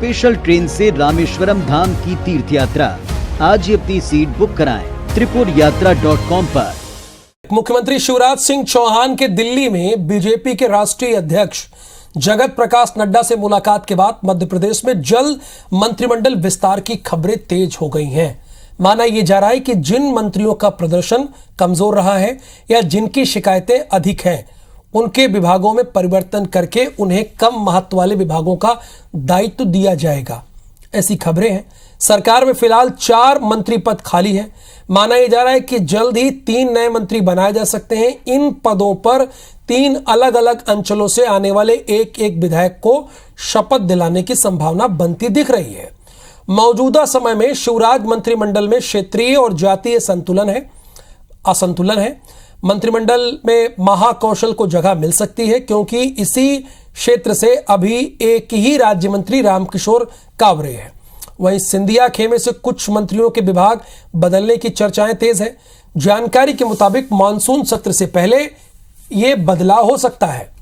Special train से रामेश्वरम धाम की तीर्थ यात्रा। आज ही अपनी सीट बुक कराएं tripurayatra.com पर। मुख्यमंत्री शिवराज सिंह चौहान के दिल्ली में बीजेपी के राष्ट्रीय अध्यक्ष जगत प्रकाश नड्डा से मुलाकात के बाद मध्य प्रदेश में जल्द मंत्रिमंडल विस्तार की खबरें तेज हो गई हैं। माना यह जा रहा है कि जिन मंत्रियों का प्रदर्शन कमजोर रहा है या जिनकी शिकायतें अधिक हैं, उनके विभागों में परिवर्तन करके उन्हें कम महत्व वाले विभागों का दायित्व दिया जाएगा। ऐसी खबरें हैं। सरकार में फिलहाल 4 मंत्री पद खाली हैं। माना यह जा रहा है कि जल्द ही 3 नए मंत्री बनाए जा सकते हैं। इन पदों पर 3 अलग अलग अंचलों से आने वाले एक एक विधायक को शपथ दिलाने की संभावना बनती दिख रही है। मौजूदा समय में शिवराज मंत्रिमंडल में क्षेत्रीय और जातीय असंतुलन है। मंत्रिमंडल में महाकौशल को जगह मिल सकती है, क्योंकि इसी क्षेत्र से अभी एक ही राज्य मंत्री रामकिशोर कावरे हैं। वहीं सिंधिया खेमे से कुछ मंत्रियों के विभाग बदलने की चर्चाएं तेज है। जानकारी के मुताबिक मानसून सत्र से पहले यह बदलाव हो सकता है।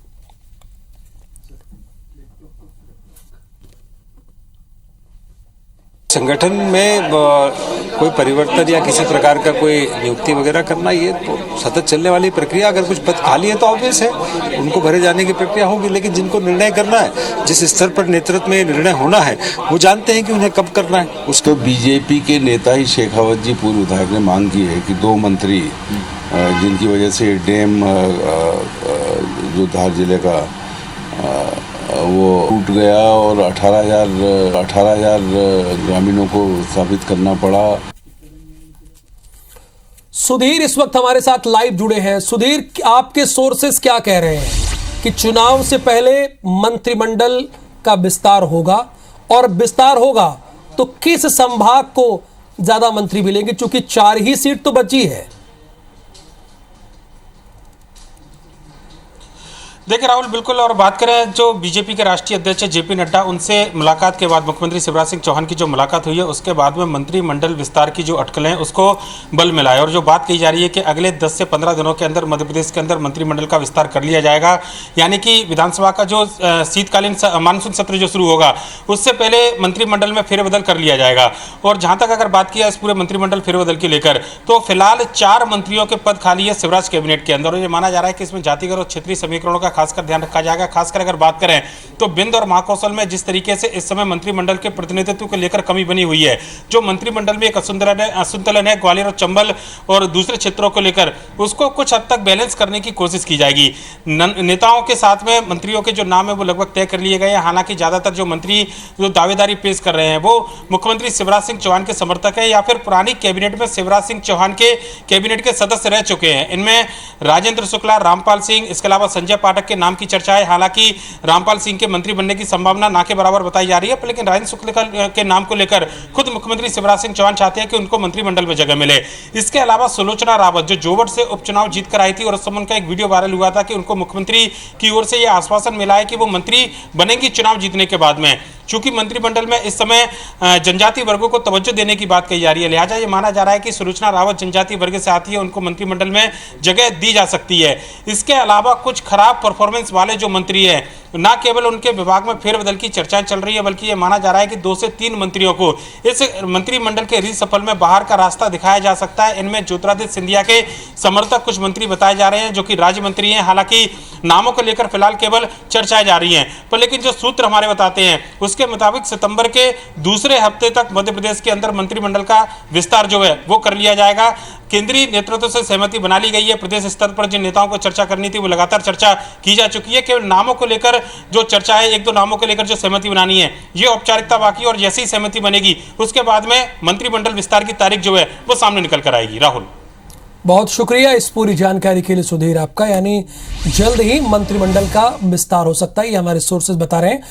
संगठन में कोई परिवर्तन या किसी प्रकार का कोई नियुक्ति वगैरह करना, ये तो सतत चलने वाली प्रक्रिया। अगर कुछ पद खाली है तो ऑब्वियस है उनको भरे जाने की प्रक्रिया होगी, लेकिन जिनको निर्णय करना है, जिस स्तर पर नेतृत्व में निर्णय होना है, वो जानते हैं कि उन्हें कब करना है। उसको बीजेपी के नेता ही शेखावत जी पूर्व विधायक ने मांग की है कि 2 मंत्री जिनकी वजह से डैम जो धार जिले का वो टूट गया और 18,000 ग्रामीणों को स्थापित करना पड़ा। सुधीर इस वक्त हमारे साथ लाइव जुड़े हैं। सुधीर, आपके सोर्सेस क्या कह रहे हैं कि चुनाव से पहले मंत्रिमंडल का विस्तार होगा, और विस्तार होगा तो किस संभाग को ज्यादा मंत्री मिलेंगे, क्योंकि 4 ही सीट तो बची है। देखिए राहुल, बिल्कुल। और बात करें जो बीजेपी के राष्ट्रीय अध्यक्ष जेपी नड्डा, उनसे मुलाकात के बाद मुख्यमंत्री शिवराज सिंह चौहान की जो मुलाकात हुई है, उसके बाद में मंत्रिमंडल विस्तार की जो अटकलें हैं उसको बल मिला है। और जो बात कही जा रही है कि अगले 10 से 15 दिनों के अंदर मध्य प्रदेश के अंदर मंत्रिमंडल का विस्तार कर लिया जाएगा। यानी कि विधानसभा का जो शीतकालीन मानसून सत्र जो शुरू होगा, उससे पहले मंत्रिमंडल में फेरबदल कर लिया जाएगा। और जहां तक अगर बात किया इस पूरे मंत्रिमंडल फेरबदल की लेकर, तो फिलहाल 4 मंत्रियों के पद खाली है शिवराज कैबिनेट के अंदर। और ये माना जा रहा है कि इसमें जातिगत और क्षेत्रीय समीकरणों का खासकर ध्यान रखा जाएगा। खासकर अगर बात करें तो बिंद और महाकौशल में जिस तरीके से इस समय मंत्रिमंडल के प्रतिनिधित्व को लेकर कमी बनी हुई है, जो मंत्रिमंडल में एक असंतुलन है ग्वालियर और चंबल और दूसरे क्षेत्रों को लेकर, उसको कुछ हद तक बैलेंस करने की कोशिश की जाएगी। नेताओं के साथ में मंत्रियों के जो नाम है वो लगभग तय कर लिए गए हैं। हालांकि ज्यादातर जो मंत्री जो दावेदारी पेश कर रहे हैं वो मुख्यमंत्री शिवराज सिंह चौहान के समर्थक है या फिर पुरानी कैबिनेट में शिवराज सिंह चौहान के कैबिनेट के सदस्य रह चुके हैं। इनमें राजेंद्र शुक्ला, रामपाल सिंह, इसके अलावा संजय पाठक के नाम की चर्चा है। हालांकि रामपाल सिंह के मंत्री बनने की संभावना ना के बराबर बताई जा रही है, लेकिन राजेंद्र शुक्ला के नाम को लेकर खुद मुख्यमंत्री शिवराज सिंह चौहान चाहते हैं कि उनको मंत्रिमंडल में जगह मिले। इसके अलावा सुलोचना रावत, जो जोवट से उपचुनाव जीतकर आई थी, और उस समय उनका एक वीडियो वायरल हुआ था कि उनको मुख्यमंत्री की ओर से यह आश्वासन मिला है कि वो मंत्री बनेंगी चुनाव जीतने के बाद में। चूंकि मंत्रिमंडल में इस समय जनजातीय वर्गों को तवज्जो देने की बात कही जा रही है, लिहाजा ये माना जा रहा है कि सुलोचना रावत जनजातीय वर्ग से आती है, उनको मंत्रिमंडल में जगह दी जा सकती है। इसके अलावा कुछ खराब परफॉर्मेंस वाले जो मंत्री हैं, ना केवल उनके विभाग में फेरबदल की चर्चाएं चल रही है, बल्कि ये माना जा रहा है कि 2 से 3 मंत्रियों को इस मंत्रिमंडल के रीसफल में बाहर का रास्ता दिखाया जा सकता है। इनमें ज्योतिरादित्य सिंधिया के समर्थक कुछ मंत्री बताए जा रहे हैं, जो कि राज्य मंत्री हैं। हालांकि नामों को लेकर फिलहाल केवल चर्चाएं जा रही हैं, पर लेकिन जो सूत्र हमारे बताते हैं उसके मुताबिक सितंबर के दूसरे हफ्ते तक मध्य प्रदेश के अंदर मंत्रिमंडल का विस्तार जो है वो कर लिया जाएगा। केंद्रीय नेतृत्व से सहमति बना ली गई है। प्रदेश स्तर पर जिन नेताओं को चर्चा करनी थी वो लगातार चर्चा की जा चुकी है। केवल नामों को लेकर जो चर्चा है, 1-2 नामों को लेकर जो सहमति बनानी है, ये औपचारिकता बाकी। और जैसे ही सहमति बनेगी उसके बाद में मंत्रिमंडल विस्तार की तारीख जो है वो सामने निकल कर आएगी। राहुल, बहुत शुक्रिया इस पूरी जानकारी के लिए सुधीर आपका। यानी जल्द ही मंत्रिमंडल का विस्तार हो सकता है, ये हमारे सोर्सेज बता रहे हैं।